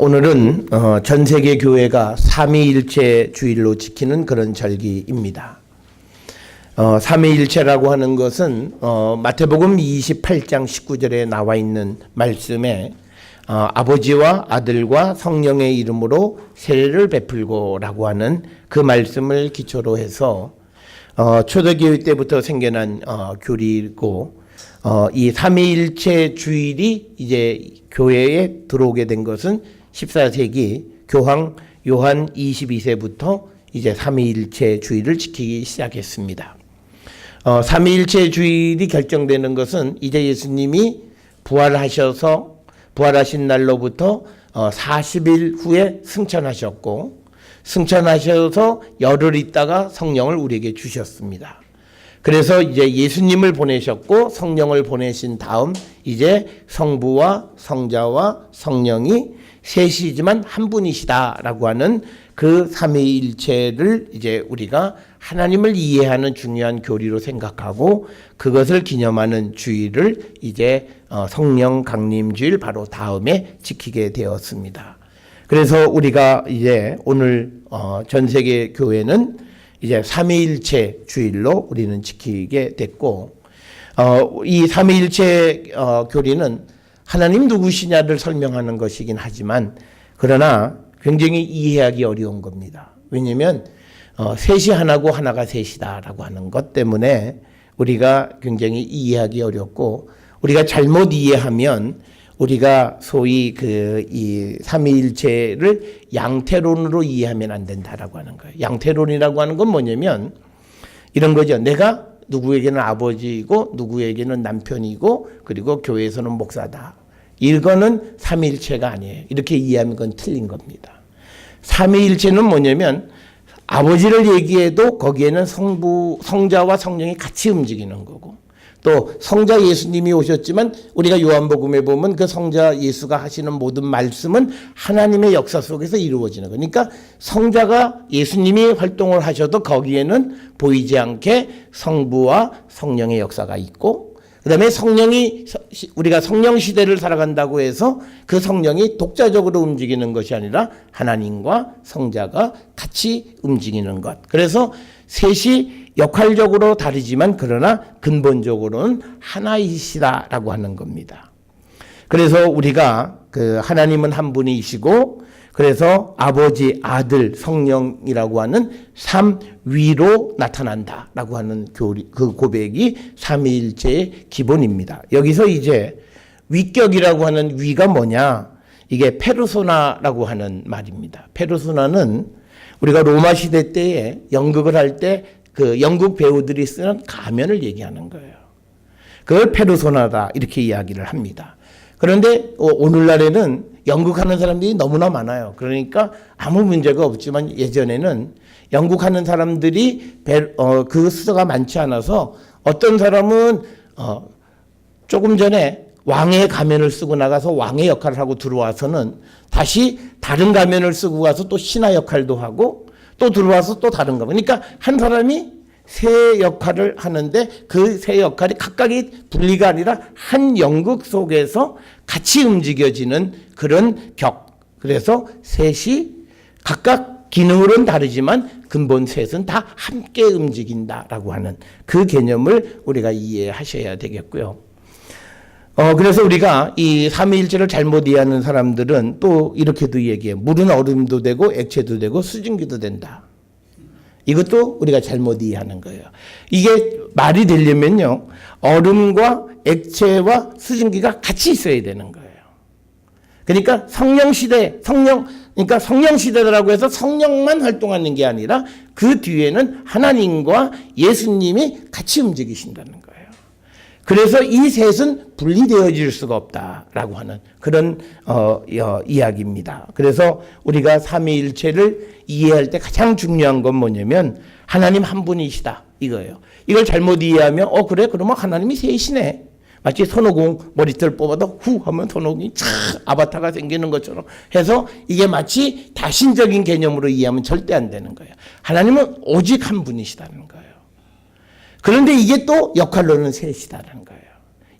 오늘은 전 세계 교회가 삼위일체 주일로 지키는 그런 절기입니다. 삼위일체라고 하는 것은 마태복음 28장 19절에 나와 있는 말씀에 아버지와 아들과 성령의 이름으로 세례를 베풀고라고 하는 그 말씀을 기초로 해서 초대교회 때부터 생겨난 교리이고 이 삼위일체 주일이 이제 교회에 들어오게 된 것은 14세기 교황 요한 22세부터 이제 삼위일체 주일을 지키기 시작했습니다. 삼위일체 주일이 결정되는 것은 이제 예수님이 부활하신 날로부터 40일 후에 승천하셨고, 승천하셔서 열흘 있다가 성령을 우리에게 주셨습니다. 그래서 이제 예수님을 보내셨고 성령을 보내신 다음 이제 성부와 성자와 성령이 셋이지만 한 분이시다라고 하는 그 삼위일체를 이제 우리가 하나님을 이해하는 중요한 교리로 생각하고 그것을 기념하는 주일을 이제 성령 강림 주일 바로 다음에 지키게 되었습니다. 그래서 우리가 이제 오늘 전 세계 교회는 이제 삼위일체 주일로 우리는 지키게 됐고, 이 삼위일체 교리는 하나님 누구시냐를 설명하는 것이긴 하지만 그러나 굉장히 이해하기 어려운 겁니다. 왜냐하면 셋이 하나고 하나가 셋이다라고 하는 것 때문에 우리가 굉장히 이해하기 어렵고, 우리가 잘못 이해하면 우리가 소위 이 삼위일체를 양태론으로 이해하면 안 된다라고 하는 거예요. 양태론이라고 하는 건 뭐냐면 이런 거죠. 내가 누구에게는 아버지이고 누구에게는 남편이고 그리고 교회에서는 목사다. 이거는 삼위일체가 아니에요. 이렇게 이해하면 그건 틀린 겁니다. 삼위일체는 뭐냐면 아버지를 얘기해도 거기에는 성자와 성령이 같이 움직이는 거고, 또 성자 예수님이 오셨지만 우리가 요한복음에 보면 그 성자 예수가 하시는 모든 말씀은 하나님의 역사 속에서 이루어지는 거예요. 그러니까 성자가 예수님이 활동을 하셔도 거기에는 보이지 않게 성부와 성령의 역사가 있고, 그 다음에 우리가 성령 시대를 살아간다고 해서 그 성령이 독자적으로 움직이는 것이 아니라 하나님과 성자가 같이 움직이는 것. 그래서 셋이 역할적으로 다르지만 그러나 근본적으로는 하나이시다라고 하는 겁니다. 그래서 우리가 하나님은 한 분이시고, 그래서 아버지, 아들, 성령이라고 하는 삼위로 나타난다라고 하는 그 고백이 삼위일체의 기본입니다. 여기서 이제 위격이라고 하는 위가 뭐냐? 이게 페르소나라고 하는 말입니다. 페르소나는 우리가 로마 시대 때에 연극을 할 때 그 연극 배우들이 쓰는 가면을 얘기하는 거예요. 그걸 페르소나다 이렇게 이야기를 합니다. 그런데 오늘날에는 연극하는 사람들이 너무나 많아요. 그러니까 아무 문제가 없지만 예전에는 연극하는 사람들이 그 수가 많지 않아서 어떤 사람은 조금 전에 왕의 가면을 쓰고 나가서 왕의 역할을 하고 들어와서는 다시 다른 가면을 쓰고 가서 또 신하 역할도 하고 또 들어와서 또 다른 거. 그러니까 한 사람이 세 역할을 하는데 그 세 역할이 각각이 분리가 아니라 한 연극 속에서 같이 움직여지는 그런 격. 그래서 셋이 각각 기능으로는 다르지만 근본 셋은 다 함께 움직인다라고 하는 그 개념을 우리가 이해하셔야 되겠고요. 그래서 우리가 이 삼위일체를 잘못 이해하는 사람들은 또 이렇게도 얘기해요. 물은 얼음도 되고 액체도 되고 수증기도 된다. 이것도 우리가 잘못 이해하는 거예요. 이게 말이 되려면요, 얼음과 액체와 수증기가 같이 있어야 되는 거예요. 그러니까 성령 시대라고 해서 성령만 활동하는 게 아니라 그 뒤에는 하나님과 예수님이 같이 움직이신다는 거예요. 그래서 이 셋은 분리되어질 수가 없다라고 하는 그런 이야기입니다. 그래서 우리가 삼위일체를 이해할 때 가장 중요한 건 뭐냐면 하나님 한 분이시다 이거예요. 이걸 잘못 이해하면 그래? 그러면 하나님이 셋이네. 마치 손오공 머리털 뽑아도 후 하면 손오공이 촥 아바타가 생기는 것처럼 해서 이게 마치 다신적인 개념으로 이해하면 절대 안 되는 거예요. 하나님은 오직 한 분이시다는 거예요. 그런데 이게 또 역할로는 셋이다라는 거예요.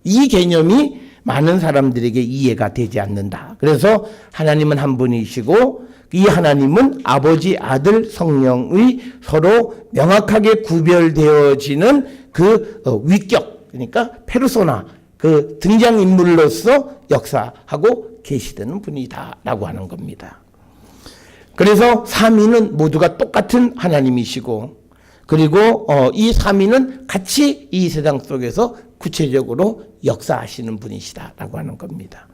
이 개념이 많은 사람들에게 이해가 되지 않는다. 그래서 하나님은 한 분이시고 이 하나님은 아버지, 아들, 성령의 서로 명확하게 구별되어지는 그 위격, 그러니까 페르소나, 그 등장인물로서 역사하고 계시되는 분이다라고 하는 겁니다. 그래서 삼위는 모두가 똑같은 하나님이시고, 그리고 이 삼위는 같이 이 세상 속에서 구체적으로 역사하시는 분이시다라고 하는 겁니다.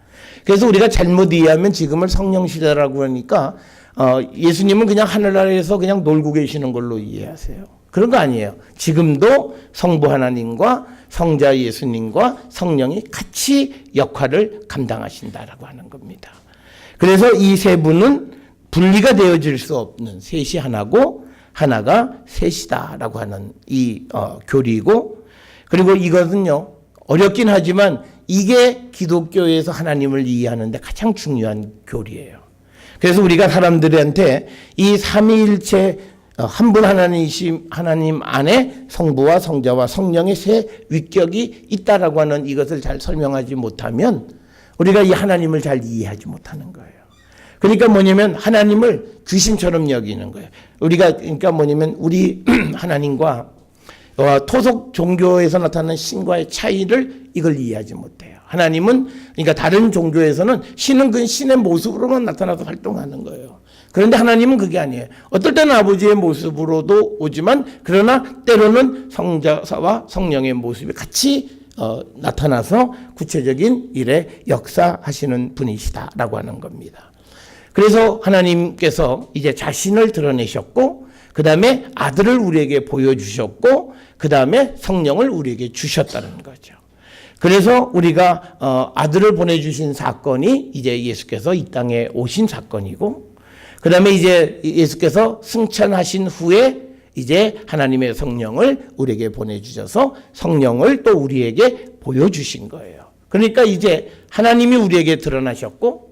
그래서 우리가 잘못 이해하면 지금을 성령 시대라고 하니까 예수님은 그냥 하늘나라에서 그냥 놀고 계시는 걸로 이해하세요. 그런 거 아니에요. 지금도 성부 하나님과 성자 예수님과 성령이 같이 역할을 감당하신다라고 하는 겁니다. 그래서 이 세 분은 분리가 되어질 수 없는 셋이 하나고 하나가 셋이다라고 하는 이 교리이고, 그리고 이것은요 어렵긴 하지만 이게 기독교에서 하나님을 이해하는 데 가장 중요한 교리예요. 그래서 우리가 사람들한테 이 삼위일체 한 분 하나님 안에 성부와 성자와 성령의 세 위격이 있다라고 하는 이것을 잘 설명하지 못하면 우리가 이 하나님을 잘 이해하지 못하는 거예요. 그러니까 뭐냐면 하나님을 귀신처럼 여기는 거예요. 우리가 그러니까 뭐냐면 우리 하나님과 토속 종교에서 나타나는 신과의 차이를 이걸 이해하지 못해요. 하나님은 그러니까 다른 종교에서는 신은 그 신의 모습으로만 나타나서 활동하는 거예요. 그런데 하나님은 그게 아니에요. 어떨 때는 아버지의 모습으로도 오지만 그러나 때로는 성자와 성령의 모습이 같이 나타나서 구체적인 일에 역사하시는 분이시다라고 하는 겁니다. 그래서 하나님께서 이제 자신을 드러내셨고, 그 다음에 아들을 우리에게 보여주셨고, 그 다음에 성령을 우리에게 주셨다는 거죠. 그래서 우리가 아들을 보내주신 사건이 이제 예수께서 이 땅에 오신 사건이고, 그 다음에 이제 예수께서 승천하신 후에 이제 하나님의 성령을 우리에게 보내주셔서 성령을 또 우리에게 보여주신 거예요. 그러니까 이제 하나님이 우리에게 드러나셨고,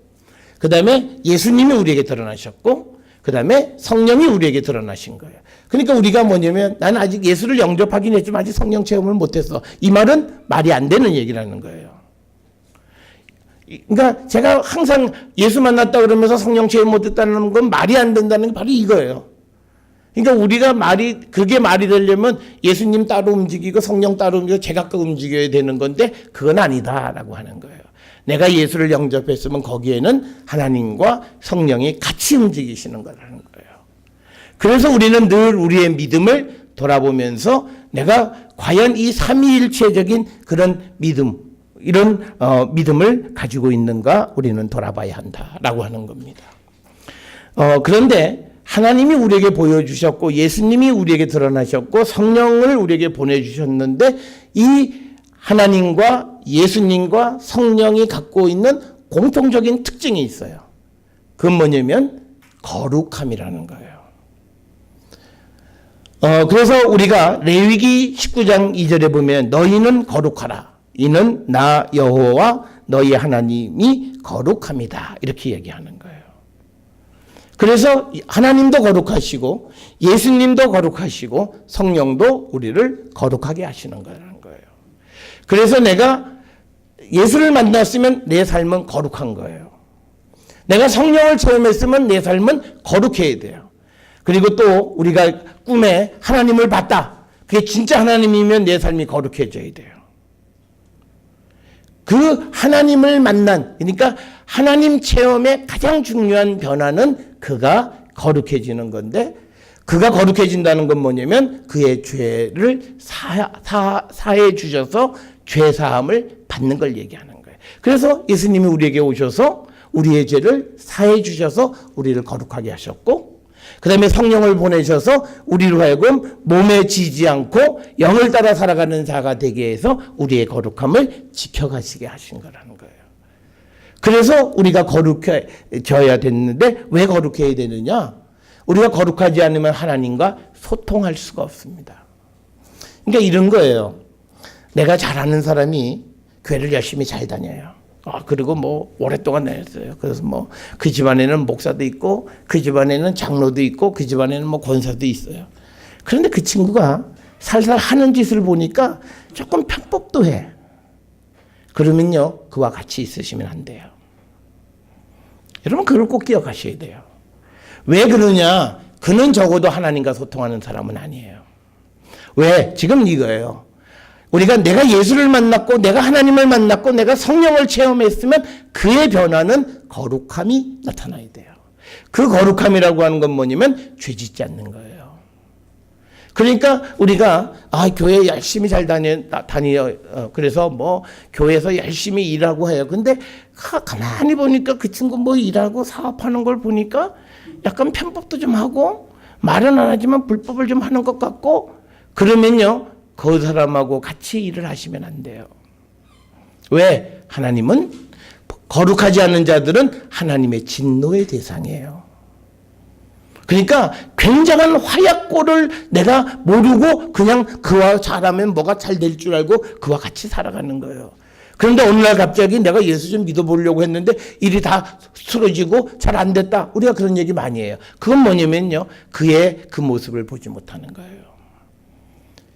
그 다음에 예수님이 우리에게 드러나셨고, 그 다음에 성령이 우리에게 드러나신 거예요. 그러니까 우리가 뭐냐면 나는 아직 예수를 영접하긴 했지만 아직 성령 체험을 못했어. 이 말은 말이 안 되는 얘기라는 거예요. 그러니까 제가 항상 예수 만났다 그러면서 성령 체험 못했다는 건 말이 안 된다는 게 바로 이거예요. 그러니까 우리가 그게 말이 되려면 예수님 따로 움직이고 성령 따로 움직이고 제각각 움직여야 되는 건데 그건 아니다라고 하는 거예요. 내가 예수를 영접했으면 거기에는 하나님과 성령이 같이 움직이시는 거라는 거예요. 그래서 우리는 늘 우리의 믿음을 돌아보면서 내가 과연 이 삼위일체적인 그런 믿음, 이런 믿음을 가지고 있는가 우리는 돌아봐야 한다라고 하는 겁니다. 그런데 하나님이 우리에게 보여주셨고 예수님이 우리에게 드러나셨고 성령을 우리에게 보내주셨는데 이 하나님과 예수님과 성령이 갖고 있는 공통적인 특징이 있어요. 그건 뭐냐면 거룩함이라는 거예요. 그래서 우리가 레위기 19장 2절에 보면 너희는 거룩하라. 이는 나 여호와 너희 하나님이 거룩함이다. 이렇게 얘기하는 거예요. 그래서 하나님도 거룩하시고 예수님도 거룩하시고 성령도 우리를 거룩하게 하시는 거라는 거예요. 그래서 내가 예수를 만났으면 내 삶은 거룩한 거예요. 내가 성령을 체험했으면 내 삶은 거룩해야 돼요. 그리고 또 우리가 꿈에 하나님을 봤다. 그게 진짜 하나님이면 내 삶이 거룩해져야 돼요. 그 하나님을 만난, 그러니까 하나님 체험의 가장 중요한 변화는 그가 거룩해지는 건데, 그가 거룩해진다는 건 뭐냐면 그의 죄를 사해 주셔서 죄사함을 받는 걸 얘기하는 거예요. 그래서 예수님이 우리에게 오셔서 우리의 죄를 사해 주셔서 우리를 거룩하게 하셨고, 그 다음에 성령을 보내셔서 우리로 하여금 몸에 지지 않고 영을 따라 살아가는 자가 되게 해서 우리의 거룩함을 지켜가시게 하신 거라는 거예요. 그래서 우리가 거룩해져야 됐는데 왜 거룩해야 되느냐? 우리가 거룩하지 않으면 하나님과 소통할 수가 없습니다. 그러니까 이런 거예요. 내가 잘하는 사람이 교회를 열심히 잘 다녀요. 그리고 뭐 오랫동안 다녔어요. 그래서 뭐 그 집안에는 목사도 있고 그 집안에는 장로도 있고 그 집안에는 뭐 권사도 있어요. 그런데 그 친구가 살살 하는 짓을 보니까 조금 편법도 해. 그러면요, 그와 같이 있으시면 안 돼요. 여러분, 그걸 꼭 기억하셔야 돼요. 왜 그러냐? 그는 적어도 하나님과 소통하는 사람은 아니에요. 왜? 지금 이거예요. 우리가 내가 예수를 만났고 내가 하나님을 만났고 내가 성령을 체험했으면 그의 변화는 거룩함이 나타나야 돼요. 그 거룩함이라고 하는 건 뭐냐면 죄 짓지 않는 거예요. 그러니까 우리가 교회 열심히 잘 다녀요. 그래서 뭐 교회에서 열심히 일하고 해요. 근데 가만히 보니까 그 친구 뭐 일하고 사업하는 걸 보니까 약간 편법도 좀 하고 말은 안 하지만 불법을 좀 하는 것 같고, 그러면요, 그 사람하고 같이 일을 하시면 안 돼요. 왜? 하나님은 거룩하지 않은 자들은 하나님의 진노의 대상이에요. 그러니까 굉장한 화약고를 내가 모르고 그냥 그와 잘하면 뭐가 잘 될 줄 알고 그와 같이 살아가는 거예요. 그런데 어느 날 갑자기 내가 예수 좀 믿어보려고 했는데 일이 다 쓰러지고 잘 안 됐다. 우리가 그런 얘기 많이 해요. 그건 뭐냐면요, 그의 그 모습을 보지 못하는 거예요.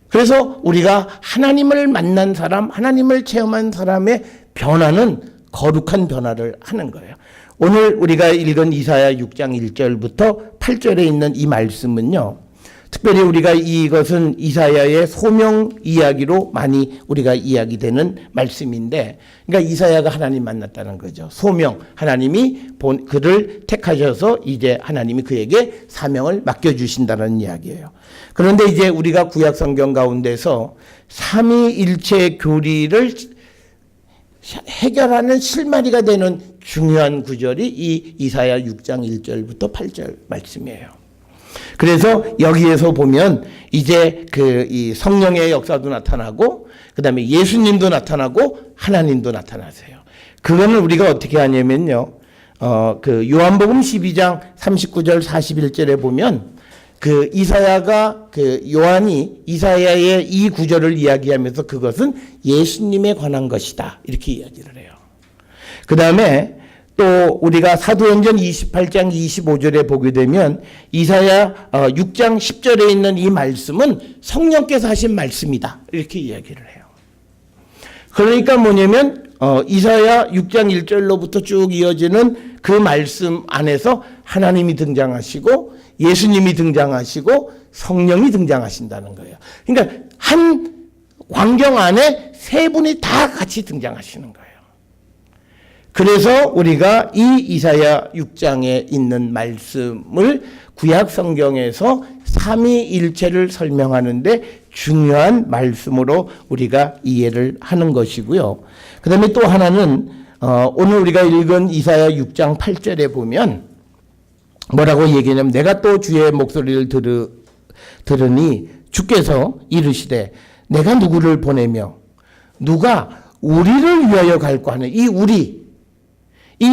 그래서 우리가 하나님을 만난 사람, 하나님을 체험한 사람의 변화는 거룩한 변화를 하는 거예요. 오늘 우리가 읽은 이사야 6장 1절부터 8절에 있는 이 말씀은요, 특별히 우리가 이것은 이사야의 소명 이야기로 많이 우리가 이야기되는 말씀인데, 그러니까 이사야가 하나님 만났다는 거죠. 소명, 하나님이 그를 택하셔서 이제 하나님이 그에게 사명을 맡겨주신다는 이야기예요. 그런데 이제 우리가 구약 성경 가운데서 삼위일체 교리를 해결하는 실마리가 되는 중요한 구절이 이 이사야 6장 1절부터 8절 말씀이에요. 그래서 여기에서 보면 이제 이 성령의 역사도 나타나고, 그 다음에 예수님도 나타나고, 하나님도 나타나세요. 그거는 우리가 어떻게 하냐면요, 그 요한복음 12장 39절 41절에 보면 그 이사야가 요한이 이사야의 이 구절을 이야기하면서 그것은 예수님에 관한 것이다, 이렇게 이야기를 해요. 그 다음에 또 우리가 사도행전 28장 25절에 보게 되면 이사야 6장 10절에 있는 이 말씀은 성령께서 하신 말씀이다, 이렇게 이야기를 해요. 그러니까 뭐냐면 이사야 6장 1절로부터 쭉 이어지는 그 말씀 안에서 하나님이 등장하시고 예수님이 등장하시고 성령이 등장하신다는 거예요. 그러니까 한 광경 안에 세 분이 다 같이 등장하시는 거예요. 그래서 우리가 이 이사야 6장에 있는 말씀을 구약 성경에서 삼위일체를 설명하는데 중요한 말씀으로 우리가 이해를 하는 것이고요. 그 다음에 또 하나는 오늘 우리가 읽은 이사야 6장 8절에 보면 뭐라고 얘기하냐면, 내가 또 주의 목소리를 들으니 주께서 이르시되 내가 누구를 보내며 누가 우리를 위하여 갈고 하는 이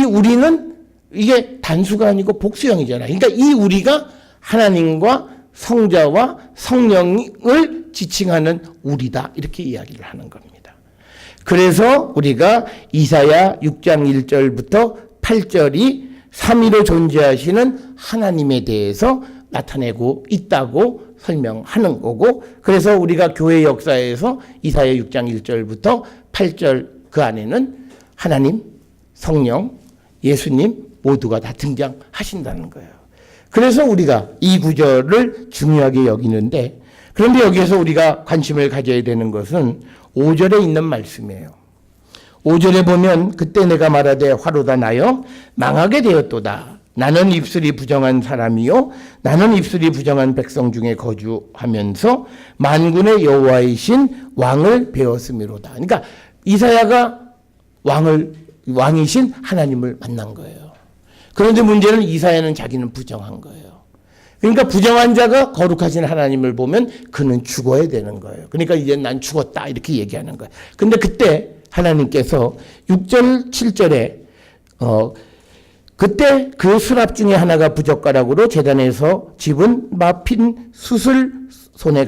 우리는 이게 단수가 아니고 복수형이잖아요. 그러니까 이 우리가 하나님과 성자와 성령을 지칭하는 우리다, 이렇게 이야기를 하는 겁니다. 그래서 우리가 이사야 6장 1절부터 8절이 삼위로 존재하시는 하나님에 대해서 나타내고 있다고 설명하는 거고, 그래서 우리가 교회 역사에서 이사야 6장 1절부터 8절 그 안에는 하나님, 성령, 예수님 모두가 다 등장하신다는 거예요. 그래서 우리가 이 구절을 중요하게 여기는데, 그런데 여기에서 우리가 관심을 가져야 되는 것은 5절에 있는 말씀이에요. 5절에 보면 그때 내가 말하되 화로다 나여 망하게 되었도다. 나는 입술이 부정한 사람이요 나는 입술이 부정한 백성 중에 거주하면서 만군의 여호와이신 왕을 배웠음이로다. 그러니까 이사야가 왕이신 하나님을 만난 거예요. 그런데 문제는 이사야는 자기는 부정한 거예요. 그러니까 부정한 자가 거룩하신 하나님을 보면 그는 죽어야 되는 거예요. 그러니까 이제 난 죽었다, 이렇게 얘기하는 거예요. 근데 그때 하나님께서 6절 7절에 그때 그 수납 중에 하나가 부젓가락으로 제단에서 집은 마핀 숯을 손에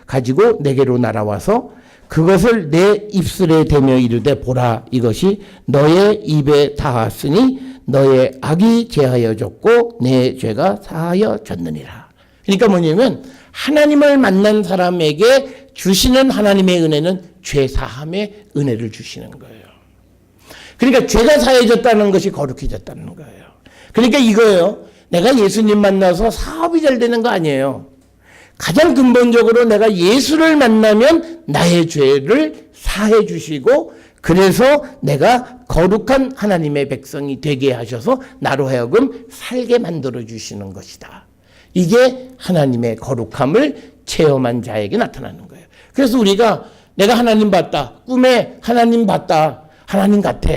가지고 내게로 날아와서 그것을 내 입술에 대며 이르되 보라, 이것이 너의 입에 닿았으니 너의 악이 제하여졌고 내 죄가 사하여졌느니라. 그러니까 뭐냐면 하나님을 만난 사람에게 주시는 하나님의 은혜는 죄 사함의 은혜를 주시는 거예요. 그러니까 죄가 사해졌다는 것이 거룩해졌다는 거예요. 그러니까 이거예요. 내가 예수님 만나서 사업이 잘 되는 거 아니에요. 가장 근본적으로 내가 예수를 만나면 나의 죄를 사해 주시고 그래서 내가 거룩한 하나님의 백성이 되게 하셔서 나로 하여금 살게 만들어 주시는 것이다. 이게 하나님의 거룩함을 체험한 자에게 나타나는 거예요. 그래서 우리가 내가 하나님 봤다. 꿈에 하나님 봤다. 하나님 같아.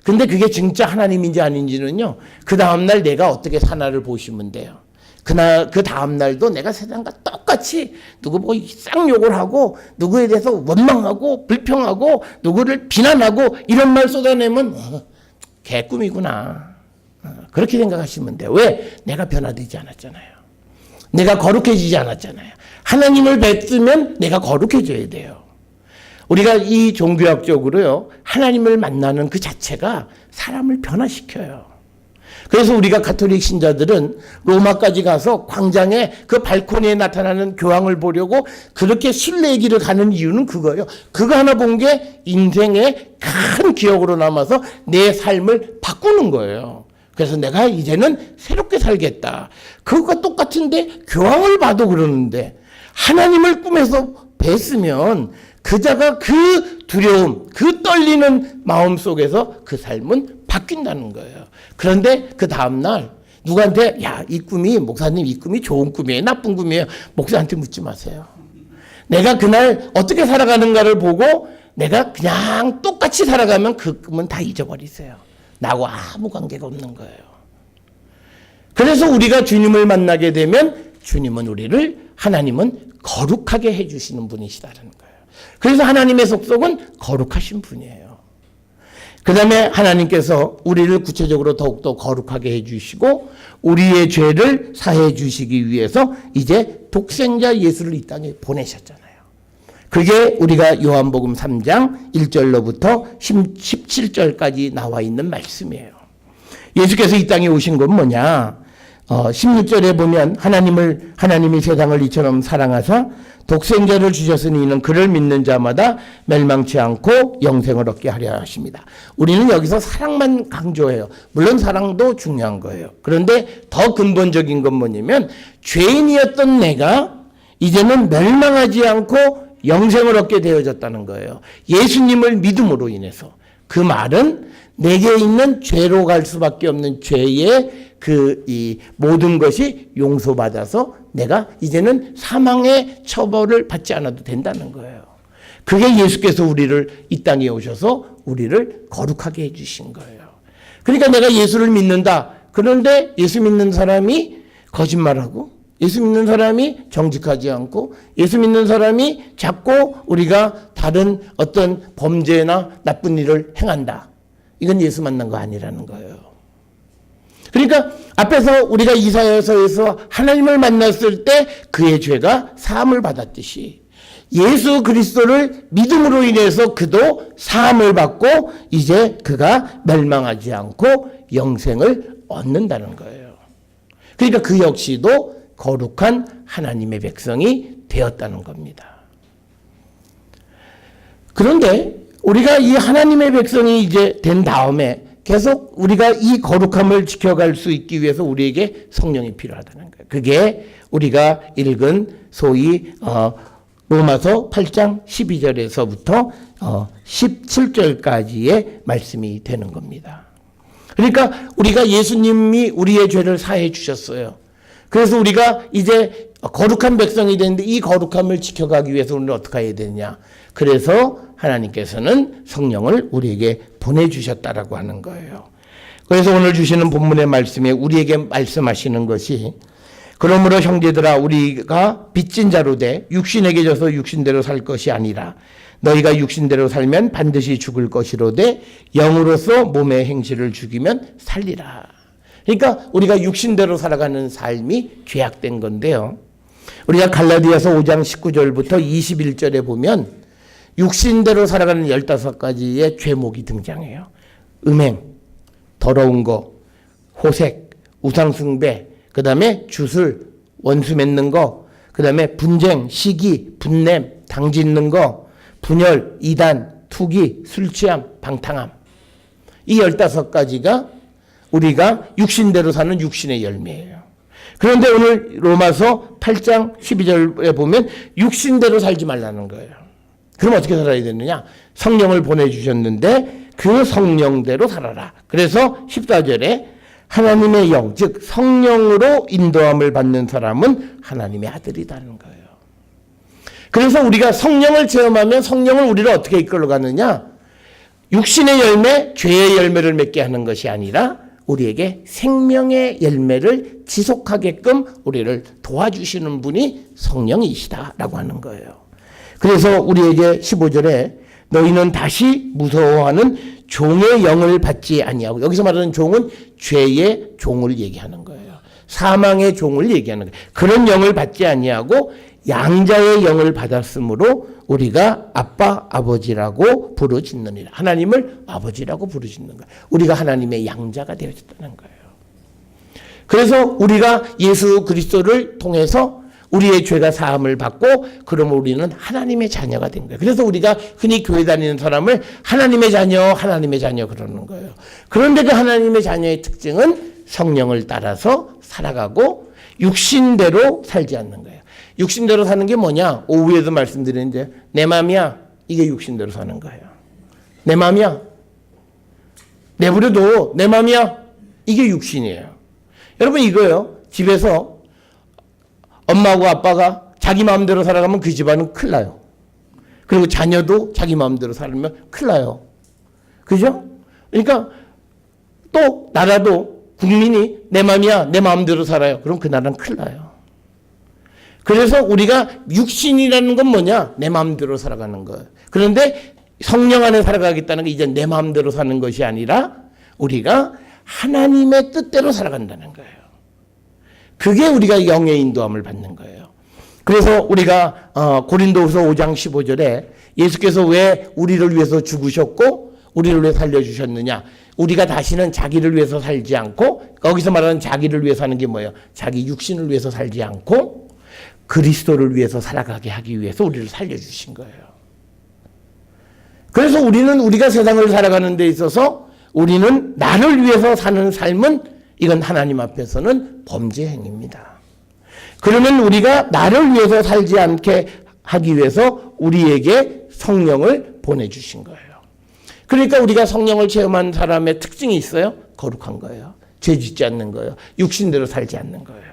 근데 그게 진짜 하나님인지 아닌지는요. 그 다음날 내가 어떻게 사나를 보시면 돼요. 그 다음날도 내가 세상과 똑같이 누구 보고 쌍욕을 하고 누구에 대해서 원망하고 불평하고 누구를 비난하고 이런 말 쏟아내면 개꿈이구나. 그렇게 생각하시면 돼요. 왜? 내가 변화되지 않았잖아요. 내가 거룩해지지 않았잖아요. 하나님을 뵙으면 내가 거룩해져야 돼요. 우리가 이 종교학적으로요, 하나님을 만나는 그 자체가 사람을 변화시켜요. 그래서 우리가 가톨릭 신자들은 로마까지 가서 광장에 그 발코니에 나타나는 교황을 보려고 그렇게 순례의 길을 가는 이유는 그거예요. 그거 하나 본 게 인생의 큰 기억으로 남아서 내 삶을 바꾸는 거예요. 그래서 내가 이제는 새롭게 살겠다. 그것과 똑같은데 교황을 봐도 그러는데 하나님을 꿈에서 뵀으면 그자가 그 두려움, 그 떨리는 마음 속에서 그 삶은 바뀐다는 거예요. 그런데 그 다음날 누구한테 야, 이 꿈이 목사님 이 꿈이 좋은 꿈이에요? 나쁜 꿈이에요? 목사한테 묻지 마세요. 내가 그날 어떻게 살아가는가를 보고 내가 그냥 똑같이 살아가면 그 꿈은 다 잊어버리세요. 나하고 아무 관계가 없는 거예요. 그래서 우리가 주님을 만나게 되면 주님은 하나님은 거룩하게 해주시는 분이시다는 거예요. 그래서 하나님의 속성은 거룩하신 분이에요. 그 다음에 하나님께서 우리를 구체적으로 더욱더 거룩하게 해주시고 우리의 죄를 사해 주시기 위해서 이제 독생자 예수를 이 땅에 보내셨잖아요. 그게 우리가 요한복음 3장 1절로부터 17절까지 나와 있는 말씀이에요. 예수께서 이 땅에 오신 건 뭐냐? 16절에 보면 하나님이 세상을 이처럼 사랑하사 독생자를 주셨으니 이는 그를 믿는 자마다 멸망치 않고 영생을 얻게 하려 하십니다. 우리는 여기서 사랑만 강조해요. 물론 사랑도 중요한 거예요. 그런데 더 근본적인 건 뭐냐면 죄인이었던 내가 이제는 멸망하지 않고 영생을 얻게 되어졌다는 거예요. 예수님을 믿음으로 인해서. 그 말은 내게 있는 죄로 갈 수밖에 없는 죄의 이 모든 것이 용서받아서 내가 이제는 사망의 처벌을 받지 않아도 된다는 거예요. 그게 예수께서 우리를 이 땅에 오셔서 우리를 거룩하게 해주신 거예요. 그러니까 내가 예수를 믿는다. 그런데 예수 믿는 사람이 거짓말하고 예수 믿는 사람이 정직하지 않고 예수 믿는 사람이 자꾸 우리가 다른 어떤 범죄나 나쁜 일을 행한다. 이건 예수 만난 거 아니라는 거예요. 그러니까 앞에서 우리가 이사야서에서 하나님을 만났을 때 그의 죄가 사함을 받았듯이 예수 그리스도를 믿음으로 인해서 그도 사함을 받고 이제 그가 멸망하지 않고 영생을 얻는다는 거예요. 그러니까 그 역시도 거룩한 하나님의 백성이 되었다는 겁니다. 그런데 우리가 이 하나님의 백성이 이제 된 다음에 계속 우리가 이 거룩함을 지켜갈 수 있기 위해서 우리에게 성령이 필요하다는 거예요. 그게 우리가 읽은 소위 로마서 8장 12절에서부터 17절까지의 말씀이 되는 겁니다. 그러니까 우리가 예수님이 우리의 죄를 사해 주셨어요. 그래서 우리가 이제 거룩한 백성이 되는데 이 거룩함을 지켜가기 위해서 우리는 어떻게 해야 되냐. 그래서 하나님께서는 성령을 우리에게 보내주셨다라고 하는 거예요. 그래서 오늘 주시는 본문의 말씀에 우리에게 말씀하시는 것이 그러므로 형제들아 우리가 빚진 자로 돼 육신에게 져서 육신대로 살 것이 아니라 너희가 육신대로 살면 반드시 죽을 것이로되 영으로서 몸의 행실을 죽이면 살리라. 그러니까 우리가 육신대로 살아가는 삶이 죄악된 건데요. 우리가 갈라디아서 5장 19절부터 21절에 보면 육신대로 살아가는 15가지의 죄목이 등장해요. 음행, 더러운 거, 호색, 우상숭배, 그 다음에 주술, 원수 맺는 거, 그 다음에 분쟁, 시기, 분냄, 당짓는 거, 분열, 이단, 투기, 술취함, 방탕함. 이 15가지가 우리가 육신대로 사는 육신의 열매예요. 그런데 오늘 로마서 8장 12절에 보면 육신대로 살지 말라는 거예요. 그럼 어떻게 살아야 되느냐? 성령을 보내주셨는데 그 성령대로 살아라. 그래서 14절에 하나님의 영, 즉 성령으로 인도함을 받는 사람은 하나님의 아들이라는 거예요. 그래서 우리가 성령을 체험하면 성령을 우리를 어떻게 이끌어가느냐? 육신의 열매, 죄의 열매를 맺게 하는 것이 아니라 우리에게 생명의 열매를 지속하게끔 우리를 도와주시는 분이 성령이시다라고 하는 거예요. 그래서 우리에게 15절에 너희는 다시 무서워하는 종의 영을 받지 아니하고, 여기서 말하는 종은 죄의 종을 얘기하는 거예요. 사망의 종을 얘기하는 거예요. 그런 영을 받지 아니하고 양자의 영을 받았으므로 우리가 아빠, 아버지라고 부르짖느니라. 하나님을 아버지라고 부르짖는 거예요. 우리가 하나님의 양자가 되어졌다는 거예요. 그래서 우리가 예수 그리스도를 통해서 우리의 죄가 사함을 받고 그러면 우리는 하나님의 자녀가 된 거예요. 그래서 우리가 흔히 교회 다니는 사람을 하나님의 자녀 그러는 거예요. 그런데 그 하나님의 자녀의 특징은 성령을 따라서 살아가고 육신대로 살지 않는 거예요. 육신대로 사는 게 뭐냐? 오후에도 말씀드렸는데 내 마음이야. 이게 육신대로 사는 거예요. 내 마음이야. 내버려도 내 마음이야. 이게 육신이에요. 여러분 이거요. 집에서 엄마하고 아빠가 자기 마음대로 살아가면 그 집안은 큰일 나요. 그리고 자녀도 자기 마음대로 살면 큰일 나요. 그죠? 그러니까 또 나라도 국민이 내 마음이야. 내 마음대로 살아요. 그럼 그 나라는 큰일 나요. 그래서 우리가 육신이라는 건 뭐냐? 내 마음대로 살아가는 거예요. 그런데 성령 안에 살아가겠다는 게 이제 내 마음대로 사는 것이 아니라 우리가 하나님의 뜻대로 살아간다는 거예요. 그게 우리가 영의 인도함을 받는 거예요. 그래서 우리가 고린도후서 5장 15절에 예수께서 왜 우리를 위해서 죽으셨고 우리를 위해 살려주셨느냐? 우리가 다시는 자기를 위해서 살지 않고, 거기서 말하는 자기를 위해 사는 게 뭐예요? 자기 육신을 위해서 살지 않고 그리스도를 위해서 살아가게 하기 위해서 우리를 살려주신 거예요. 그래서 우리가 세상을 살아가는 데 있어서 우리는 나를 위해서 사는 삶은 이건 하나님 앞에서는 범죄 행위입니다. 그러면 우리가 나를 위해서 살지 않게 하기 위해서 우리에게 성령을 보내주신 거예요. 그러니까 우리가 성령을 체험한 사람의 특징이 있어요. 거룩한 거예요. 죄 짓지 않는 거예요. 육신대로 살지 않는 거예요.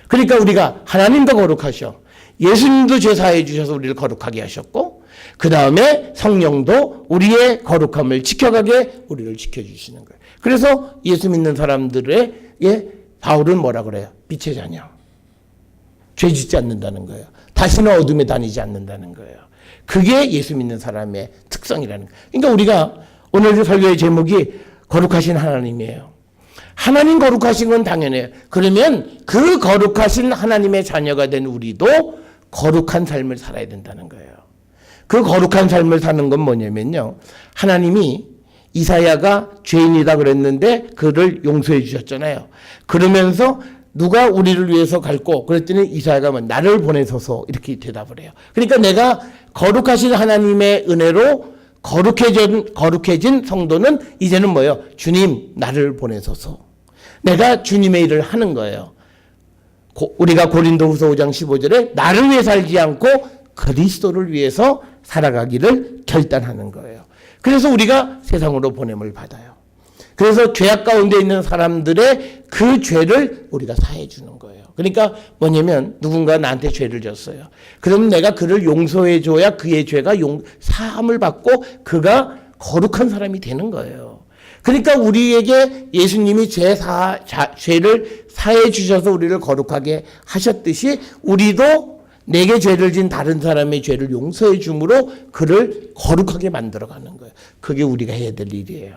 그러니까 우리가 하나님도 거룩하셔. 예수님도 죄 사해 주셔서 우리를 거룩하게 하셨고 그 다음에 성령도 우리의 거룩함을 지켜가게 우리를 지켜주시는 거예요. 그래서 예수 믿는 사람들에게 바울은 뭐라 그래요? 빛의 자녀. 죄 짓지 않는다는 거예요. 다시는 어둠에 다니지 않는다는 거예요. 그게 예수 믿는 사람의 특성이라는 거예요. 그러니까 우리가 오늘 설교의 제목이 거룩하신 하나님이에요. 하나님 거룩하신 건 당연해요. 그러면 그 거룩하신 하나님의 자녀가 된 우리도 거룩한 삶을 살아야 된다는 거예요. 그 거룩한 삶을 사는 건 뭐냐면요. 하나님이 이사야가 죄인이다 그랬는데 그를 용서해 주셨잖아요. 그러면서 누가 우리를 위해서 갈고 그랬더니 이사야가 나를 보내소서 이렇게 대답을 해요. 그러니까 내가 거룩하신 하나님의 은혜로 거룩해진 성도는 이제는 뭐예요? 주님 나를 보내소서. 내가 주님의 일을 하는 거예요. 우리가 고린도후서 5장 15절에 나를 위해 살지 않고 그리스도를 위해서 살아가기를 결단하는 거예요. 그래서 우리가 세상으로 보냄을 받아요. 그래서 죄악 가운데 있는 사람들의 그 죄를 우리가 사해 주는 거예요. 그러니까 뭐냐면 누군가 나한테 죄를 졌어요. 그러면 내가 그를 용서해 줘야 그의 죄가 사함을 받고 그가 거룩한 사람이 되는 거예요. 그러니까 우리에게 예수님이 죄를 사해 주셔서 우리를 거룩하게 하셨듯이 우리도 내게 죄를 진 다른 사람의 죄를 용서해 줌으로 그를 거룩하게 만들어가는 거예요. 그게 우리가 해야 될 일이에요.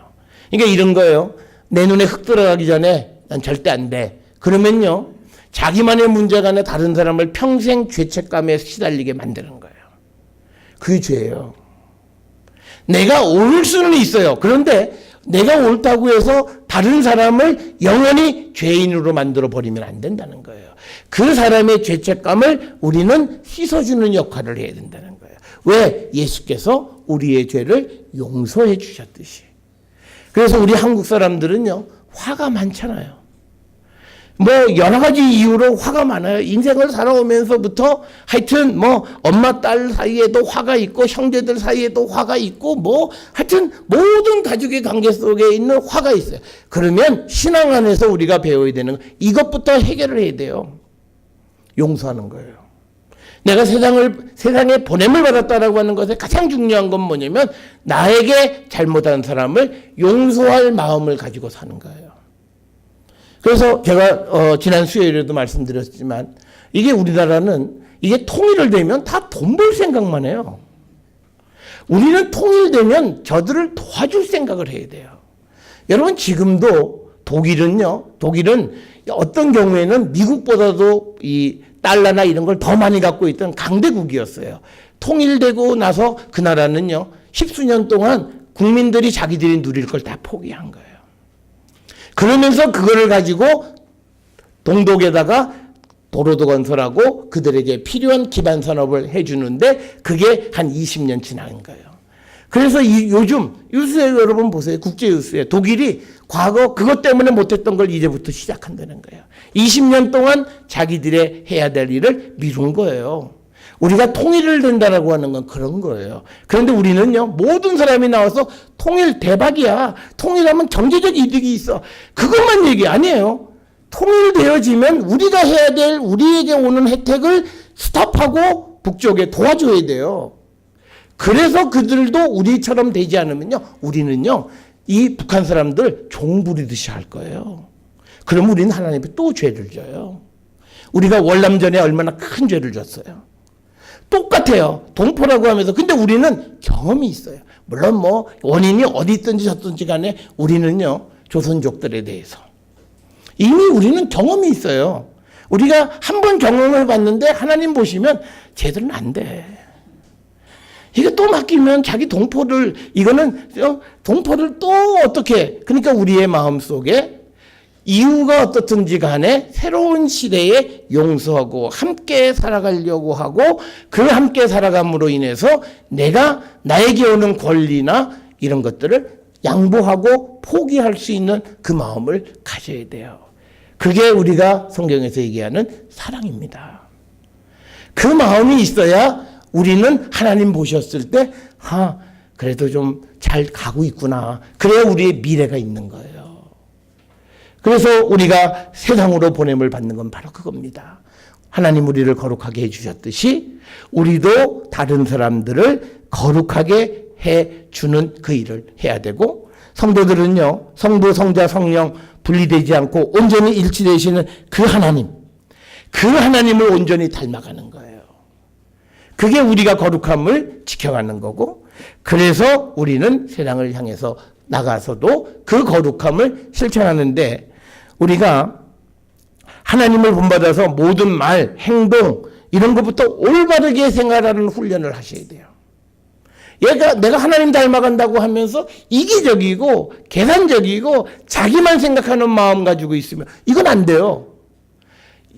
그러니까 이런 거예요. 내 눈에 흙 들어가기 전에 난 절대 안 돼. 그러면요. 자기만의 문제가 아니라 다른 사람을 평생 죄책감에 시달리게 만드는 거예요. 그게 죄예요. 내가 올 수는 있어요. 그런데 내가 옳다고 해서 다른 사람을 영원히 죄인으로 만들어 버리면 안 된다는 거예요. 그 사람의 죄책감을 우리는 씻어주는 역할을 해야 된다는 거예요. 왜? 예수께서 우리의 죄를 용서해 주셨듯이. 그래서 우리 한국 사람들은요, 화가 많잖아요. 뭐 여러 가지 이유로 화가 많아요. 인생을 살아오면서부터 하여튼 뭐 엄마 딸 사이에도 화가 있고 형제들 사이에도 화가 있고 뭐 하여튼 모든 가족의 관계 속에 있는 화가 있어요. 그러면 신앙 안에서 우리가 배워야 되는 거, 이것부터 해결을 해야 돼요. 용서하는 거예요. 내가 세상에 보냄을 받았다라고 하는 것에 가장 중요한 건 뭐냐면 나에게 잘못한 사람을 용서할 마음을 가지고 사는 거예요. 그래서 제가 지난 수요일에도 말씀드렸지만 이게 우리나라는 이게 통일을 되면 다 돈 벌 생각만 해요. 우리는 통일되면 저들을 도와줄 생각을 해야 돼요. 여러분 지금도 독일은 어떤 경우에는 미국보다도 이 달러나 이런 걸 더 많이 갖고 있던 강대국이었어요. 통일되고 나서 그 나라는요, 10수년 동안 국민들이 자기들이 누릴 걸 다 포기한 거예요. 그러면서 그거를 가지고 동독에다가 도로도 건설하고 그들에게 필요한 기반 산업을 해주는데 그게 한 20년 지난 거예요. 그래서 요즘 유수에 여러분 보세요. 국제 유수에 독일이 과거 그것 때문에 못했던 걸 이제부터 시작한다는 거예요. 20년 동안 자기들의 해야 될 일을 미룬 거예요. 우리가 통일을 된다라고 하는 건 그런 거예요. 그런데 우리는요, 모든 사람이 나와서 통일 대박이야. 통일하면 경제적 이득이 있어. 그것만 얘기 아니에요. 통일되어지면 우리가 해야 될 우리에게 오는 혜택을 스톱하고 북쪽에 도와줘야 돼요. 그래서 그들도 우리처럼 되지 않으면요, 우리는요, 이 북한 사람들 종 부리듯이 할 거예요. 그럼 우리는 하나님께 또 죄를 져요. 우리가 월남전에 얼마나 큰 죄를 졌어요. 똑같아요. 동포라고 하면서. 근데 우리는 경험이 있어요. 물론 뭐 원인이 어디 있든지 저든지 간에 우리는요, 조선족들에 대해서 이미 우리는 경험이 있어요. 우리가 한 번 경험을 봤는데 하나님 보시면 쟤들은 안 돼. 이거 또 맡기면 자기 동포를, 이거는 동포를 또 어떻게, 그러니까 우리의 마음속에 이유가 어떻든지 간에 새로운 시대에 용서하고 함께 살아가려고 하고 그 함께 살아감으로 인해서 내가 나에게 오는 권리나 이런 것들을 양보하고 포기할 수 있는 그 마음을 가져야 돼요. 그게 우리가 성경에서 얘기하는 사랑입니다. 그 마음이 있어야 우리는 하나님 보셨을 때, 그래도 좀 잘 가고 있구나. 그래야 우리의 미래가 있는 거예요. 그래서 우리가 세상으로 보냄을 받는 건 바로 그겁니다. 하나님 우리를 거룩하게 해주셨듯이 우리도 다른 사람들을 거룩하게 해주는 그 일을 해야 되고, 성도들은요, 성부, 성자, 성령 분리되지 않고 온전히 일치되시는 그 하나님을 온전히 닮아가는 거예요. 그게 우리가 거룩함을 지켜가는 거고, 그래서 우리는 세상을 향해서 나가서도 그 거룩함을 실천하는데, 우리가 하나님을 본받아서 모든 말, 행동 이런 것부터 올바르게 생활하는 훈련을 하셔야 돼요. 내가 하나님 닮아간다고 하면서 이기적이고 계산적이고 자기만 생각하는 마음 가지고 있으면 이건 안 돼요.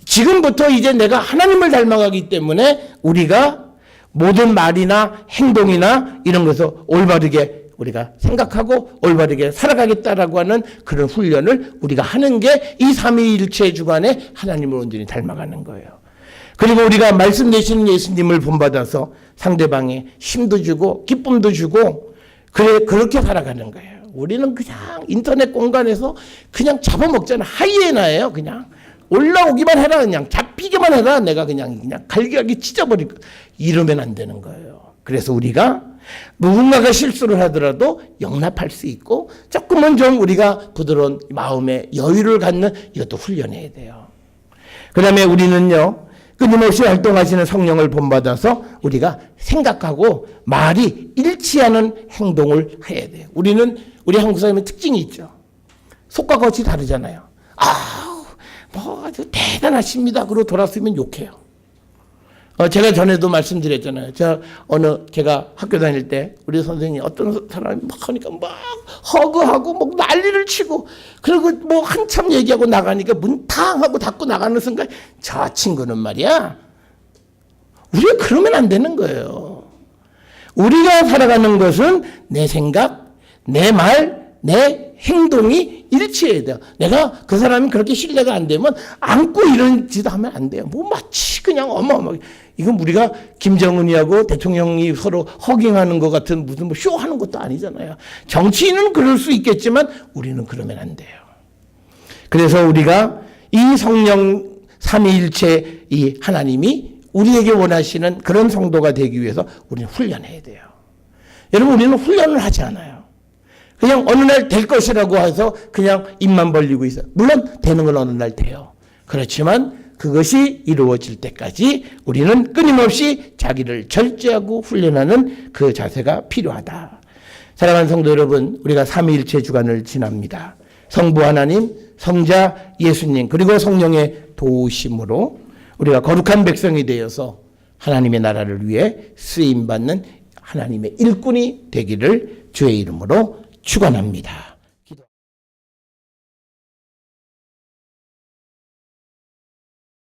지금부터 이제 내가 하나님을 닮아가기 때문에 우리가 모든 말이나 행동이나 이런 것을 올바르게 우리가 생각하고 올바르게 살아가겠다라고 하는 그런 훈련을 우리가 하는 게 이 삼위일체 주간에 하나님을 온전히 닮아가는 거예요. 그리고 우리가 말씀 되시는 예수님을 본받아서 상대방에 힘도 주고 기쁨도 주고 그렇게 살아가는 거예요. 우리는 그냥 인터넷 공간에서 그냥 잡아먹잖아. 하이에나예요. 그냥 올라오기만 해라. 그냥 잡히기만 해라. 내가 그냥 갈기갈기 찢어버릴 거. 이러면 안 되는 거예요. 그래서 우리가 누군가가 실수를 하더라도 용납할 수 있고 조금은 좀 우리가 부드러운 마음의 여유를 갖는 이것도 훈련해야 돼요. 그 다음에 우리는요, 끊임없이 활동하시는 성령을 본받아서 우리가 생각하고 말이 일치하는 행동을 해야 돼요. 우리 한국 사람의 특징이 있죠. 속과 겉이 다르잖아요. 뭐 아주 대단하십니다. 그러고 돌아서면 욕해요. 제가 전에도 말씀드렸잖아요. 제가 학교 다닐 때 우리 선생님이 어떤 사람이 막 하니까 막 허그하고 막 난리를 치고 그리고 뭐 한참 얘기하고 나가니까 문 탕 하고 닫고 나가는 순간 저 친구는 말이야. 우리가 그러면 안 되는 거예요. 우리가 살아가는 것은 내 생각, 내 말, 내 행동이 일치해야 돼요. 내가 그 사람이 그렇게 신뢰가 안 되면 안고 이런 짓 하면 안 돼요. 뭐 마치 그냥 어마어마하게. 이건 우리가 김정은이하고 대통령이 서로 허깅하는 것 같은 무슨 뭐 쇼하는 것도 아니잖아요. 정치인은 그럴 수 있겠지만 우리는 그러면 안 돼요. 그래서 우리가 이 성령 삼위일체 이 하나님이 우리에게 원하시는 그런 성도가 되기 위해서 우리는 훈련해야 돼요. 여러분, 우리는 훈련을 하지 않아요. 그냥 어느 날 될 것이라고 해서 그냥 입만 벌리고 있어요. 물론 되는 건 어느 날 돼요. 그렇지만 그것이 이루어질 때까지 우리는 끊임없이 자기를 절제하고 훈련하는 그 자세가 필요하다. 사랑하는 성도 여러분, 우리가 삼위일체 주간을 지납니다. 성부 하나님, 성자 예수님, 그리고 성령의 도우심으로 우리가 거룩한 백성이 되어서 하나님의 나라를 위해 쓰임받는 하나님의 일꾼이 되기를 주의 이름으로 축원합니다.